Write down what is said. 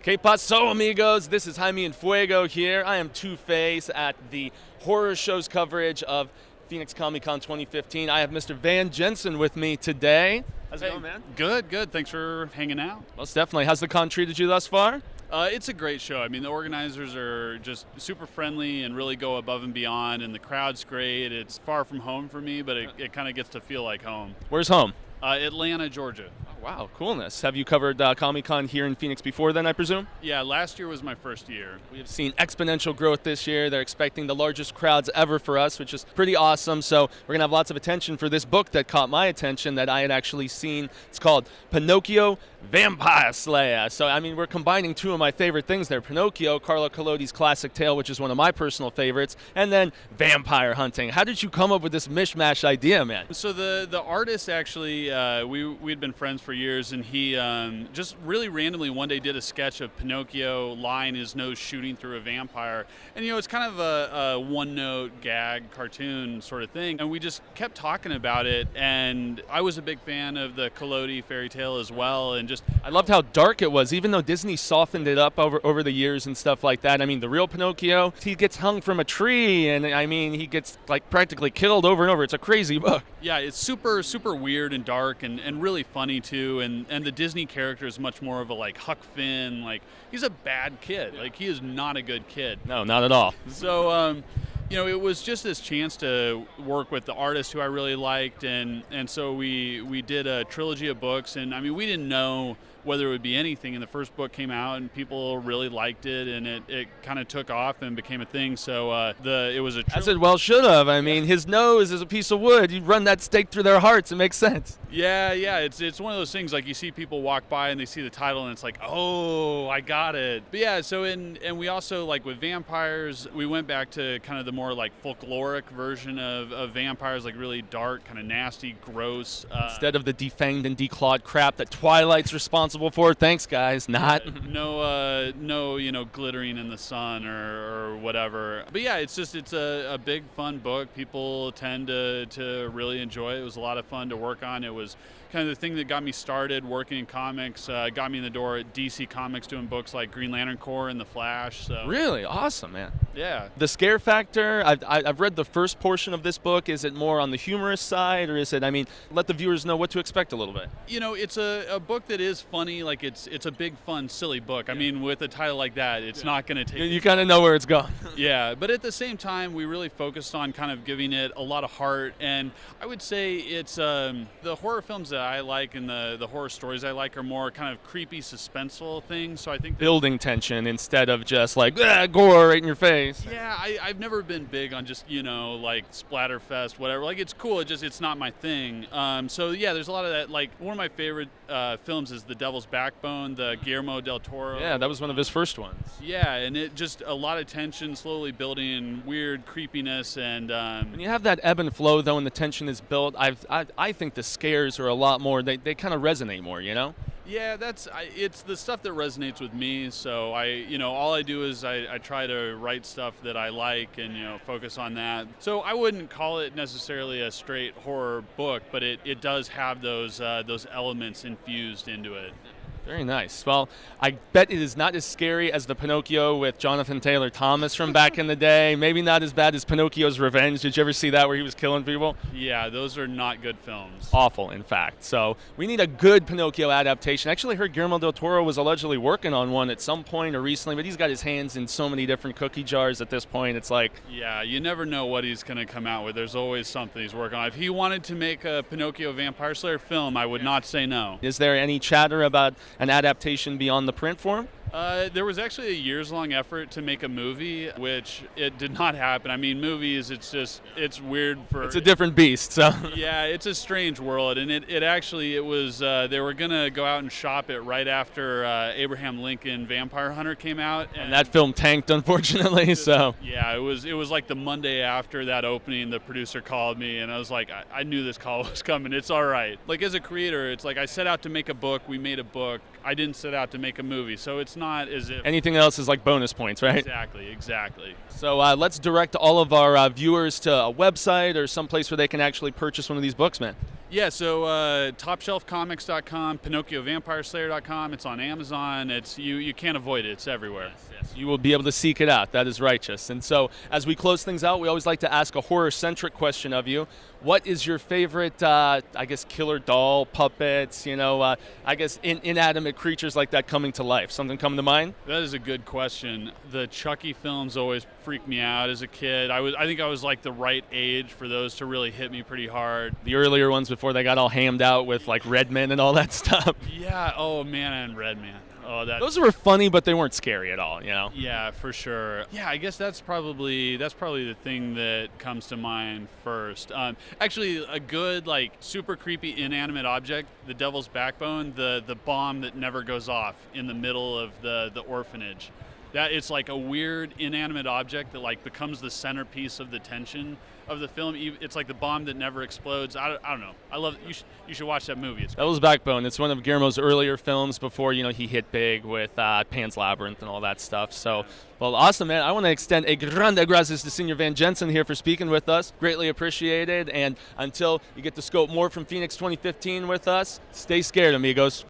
Que paso, amigos? This is Jaime and Fuego here. I am Two-Face at the horror show's coverage of Phoenix Comicon 2015. I have Mr. Van Jensen with me today. How's it going, man? Good. Thanks for hanging out. Most definitely. How's the con treated you thus far? It's a great show. I mean, the organizers are just super friendly and really go above and beyond, and the crowd's great. It's far from home for me, but it kind of gets to feel like home. Where's home? Atlanta, Georgia. Oh, wow, coolness. Have you covered Comic-Con here in Phoenix before then, I presume? Yeah, last year was my first year. We have seen exponential growth this year. They're expecting the largest crowds ever for us, which is pretty awesome. So we're going to have lots of attention for this book that caught my attention that I had actually seen. It's called Pinocchio, Vampire Slayer. So, I mean, we're combining two of my favorite things there. Pinocchio, Carlo Collodi's classic tale, which is one of my personal favorites, and then vampire hunting. How did you come up with this mishmash idea, man? So the artist actually, we'd been friends for years, and he just really randomly one day did a sketch of Pinocchio lying his nose shooting through a vampire. And, you know, it's kind of a one-note gag cartoon sort of thing. And we just kept talking about it, and I was a big fan of the Collodi fairy tale as well, and just I loved how dark it was, even though Disney softened it up over the years and stuff like that. I mean, the real Pinocchio, he gets hung from a tree, and I mean, he gets like practically killed over and over. It's a crazy book. Yeah, it's super weird and dark and really funny too. And the Disney character is much more of a like Huck Finn. Like, he's a bad kid. Like, he is not a good kid. No, not at all. So, you know, it was just this chance to work with the artist who I really liked, and so we did a trilogy of books, and I mean, we didn't know whether it would be anything, and the first book came out and people really liked it, and it kind of took off and became a thing. So it was a as it well should have. I mean, his nose is a piece of wood. You run that stake through their hearts, it makes sense. Yeah, it's one of those things, like, you see people walk by and they see the title and it's like, oh, I got it. But yeah, so and we also, like with vampires, we went back to kind of the more like folkloric version of vampires, like really dark, kind of nasty, gross. Instead of the defanged and declawed crap that Twilight's responsible for. Thanks, guys. Not. No, you know, glittering in the sun or whatever. But yeah, it's a big, fun book. People tend to really enjoy it. It was a lot of fun to work on. It was kind of the thing that got me started working in comics, got me in the door at DC Comics doing books like Green Lantern Corps and The Flash. So. Really? Awesome, man. Yeah. The scare factor, I've read the first portion of this book. Is it more on the humorous side, or is it, I mean, let the viewers know what to expect a little bit? You know, it's a book that is funny. Like, it's a big, fun, silly book. I mean, with a title like that, it's not going to take... You kind of know where it's going. Yeah, but at the same time, we really focused on kind of giving it a lot of heart, and I would say it's the horror films that I like and the horror stories I like are more kind of creepy, suspenseful things. So I think building tension instead of just like gore right in your face. Yeah, I've never been big on just, you know, like Splatterfest, whatever. Like, it's cool. It's not my thing. So yeah, there's a lot of that. Like, one of my favorite films is The Devil's Backbone, the Guillermo del Toro. Yeah, that was one of his first ones. Yeah, and it just a lot of tension, slowly building, weird creepiness, and when you have that ebb and flow though, and the tension is built, I think the scares are a lot more. They kind of resonate more, you know. Yeah, it's the stuff that resonates with me. So all I do is I try to write stuff that I like and, you know, focus on that. So I wouldn't call it necessarily a straight horror book, but it does have those elements infused into it. Very nice. Well, I bet it is not as scary as the Pinocchio with Jonathan Taylor Thomas from back in the day. Maybe not as bad as Pinocchio's Revenge. Did you ever see that where he was killing people? Yeah, those are not good films. Awful, in fact. So we need a good Pinocchio adaptation. I actually heard Guillermo del Toro was allegedly working on one at some point or recently, but he's got his hands in so many different cookie jars at this point. It's like... Yeah, you never know what he's going to come out with. There's always something he's working on. If he wanted to make a Pinocchio Vampire Slayer film, I would not say no. Is there any chatter about an adaptation beyond the print form? There was actually a years-long effort to make a movie, which it did not happen. I mean, movies, it's weird for... It's a different beast, so... Yeah, it's a strange world, and it was, they were going to go out and shop it right after Abraham Lincoln Vampire Hunter came out. And that film tanked, unfortunately, so... Yeah, it was like the Monday after that opening, the producer called me, and I was like, I knew this call was coming. It's all right. Like, as a creator, it's like I set out to make a book, we made a book. I didn't set out to make a movie, so it's not as if... Anything else is like bonus points, right? Exactly. So let's direct all of our viewers to a website or someplace where they can actually purchase one of these books, man. Yeah, so TopShelfComics.com, PinocchioVampireSlayer.com. It's on Amazon. It's you can't avoid it. It's everywhere. Yes, you will be able to seek it out. That is righteous. And so, as we close things out, we always like to ask a horror-centric question of you. What is your favorite, I guess, killer doll, puppets, I guess inanimate creatures like that coming to life? Something coming to mind? That is a good question. The Chucky films always freaked me out as a kid. I think I was like the right age for those to really hit me pretty hard. The earlier ones before they got all hammed out with like Redman and all that stuff. Yeah. Oh man, and Redman. Oh, those were funny, but they weren't scary at all. Yeah, for sure. Yeah, I guess that's probably the thing that comes to mind first. Actually, a good like super creepy inanimate object, the Devil's Backbone, the bomb that never goes off in the middle of the orphanage. That it's like a weird inanimate object that like becomes the centerpiece of the tension of the film. It's like the bomb that never explodes. I don't know. I love it. You should watch that movie. It's great. Devil's Backbone. It's one of Guillermo's earlier films before he hit big with Pan's Labyrinth and all that stuff. So, well, awesome, man. I want to extend a grande gracias to Senior Van Jensen here for speaking with us. Greatly appreciated. And until you get to scope more from Phoenix 2015 with us, stay scared, amigos.